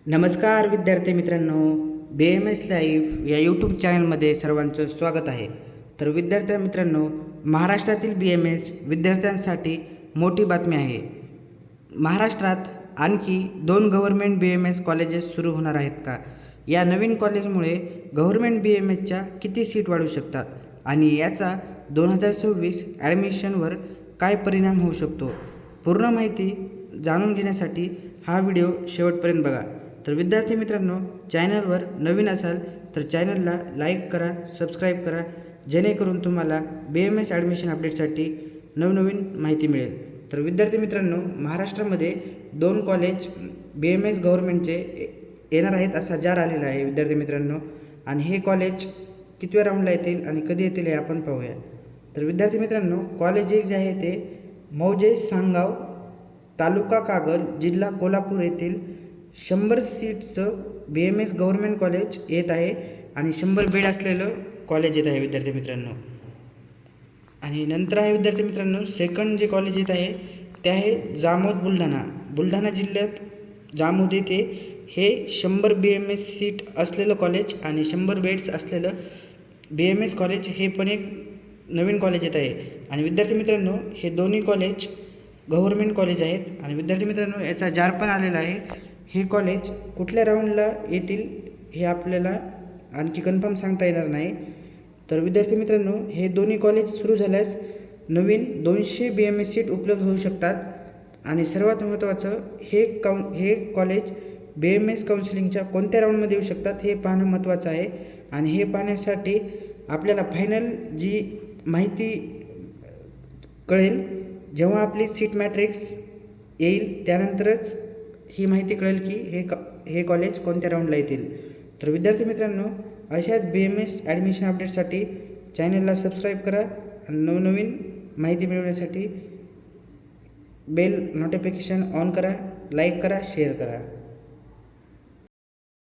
नमस्कार विद्यार्थी मित्रांनो, BMS लाईव्ह या यूट्यूब चॅनलमध्ये सर्वांचं स्वागत आहे. तर विद्यार्थी मित्रांनो, महाराष्ट्रातील BMS विद्यार्थ्यांसाठी मोठी बातमी आहे. महाराष्ट्रात आणखी 2 गव्हर्मेंट BMS कॉलेजेस सुरू होणार आहेत का? या नवीन कॉलेजमुळे गव्हर्मेंट BMSच्या किती सीट वाढू शकतात आणि याचा 2026 ॲडमिशनवर काय परिणाम होऊ शकतो? पूर्ण माहिती जाणून घेण्यासाठी हा व्हिडिओ शेवटपर्यंत बघा. तर विद्यार्थी मित्रांनो, चॅनलवर नवीन असाल तर चॅनलला लाईक करा, सबस्क्राईब करा, जेणेकरून तुम्हाला BMS ॲडमिशन अपडेटसाठी नवनवीन माहिती मिळेल. तर विद्यार्थी मित्रांनो, महाराष्ट्रामध्ये 2 कॉलेज BMS गव्हर्मेंटचे येणार आहेत असा जार आलेला आहे विद्यार्थी मित्रांनो. आणि हे कॉलेज कितव्या राऊंडला येतील आणि कधी येतील हे आपण पाहूया. तर विद्यार्थी मित्रांनो, कॉलेज एक जे आहे ते मौजे सांगाव, तालुका कागल, जिल्हा कोल्हापूर येथील 100 सीटचं BMS गव्हर्मेंट कॉलेज येत आहे आणि 100 बेड असलेलं कॉलेज येत आहे विद्यार्थी मित्रांनो. आणि नंतर आहे विद्यार्थी मित्रांनो, सेकंड जे कॉलेज येत आहे ते आहे जामोद बुलढाणा जिल्ह्यात जामोद येथे हे 100 BMS सीट असलेलं कॉलेज आणि 100 बेड्स असलेलं BMS कॉलेज हे पण एक नवीन कॉलेज येत आहे. आणि विद्यार्थी मित्रांनो, हे दोन्ही कॉलेज गव्हर्मेंट कॉलेज आहेत. आणि विद्यार्थी मित्रांनो, याचा जार पण आलेला आहे. हे कॉलेज कुठल्या राऊंडला येतील हे आपल्याला आणखी कन्फर्म सांगता येणार नाही. तर विद्यार्थी मित्रांनो, हे दोन्ही कॉलेज सुरू झाल्यास नवीन 200 BMS सीट उपलब्ध होऊ शकतात. आणि सर्वात महत्त्वाचं, हे कॉलेज BMS काउन्सिलिंगच्या कोणत्या राऊंडमध्ये येऊ शकतात हे पाहणं महत्त्वाचं आहे. आणि हे पाहण्यासाठी आपल्याला फायनल जी माहिती कळेल जेव्हा आपली सीट मॅट्रिक्स येईल, त्यानंतरच ही माहिती कळेल की हे कॉलेज कोणत्या राऊंडला येतील. तर विद्यार्थी मित्रांनो, अशाच BMS ॲडमिशन अपडेटसाठी चॅनलला सबस्क्राईब करा आणि नवनवीन माहिती मिळवण्यासाठी बेल नोटिफिकेशन ऑन करा, लाईक करा, शेअर करा.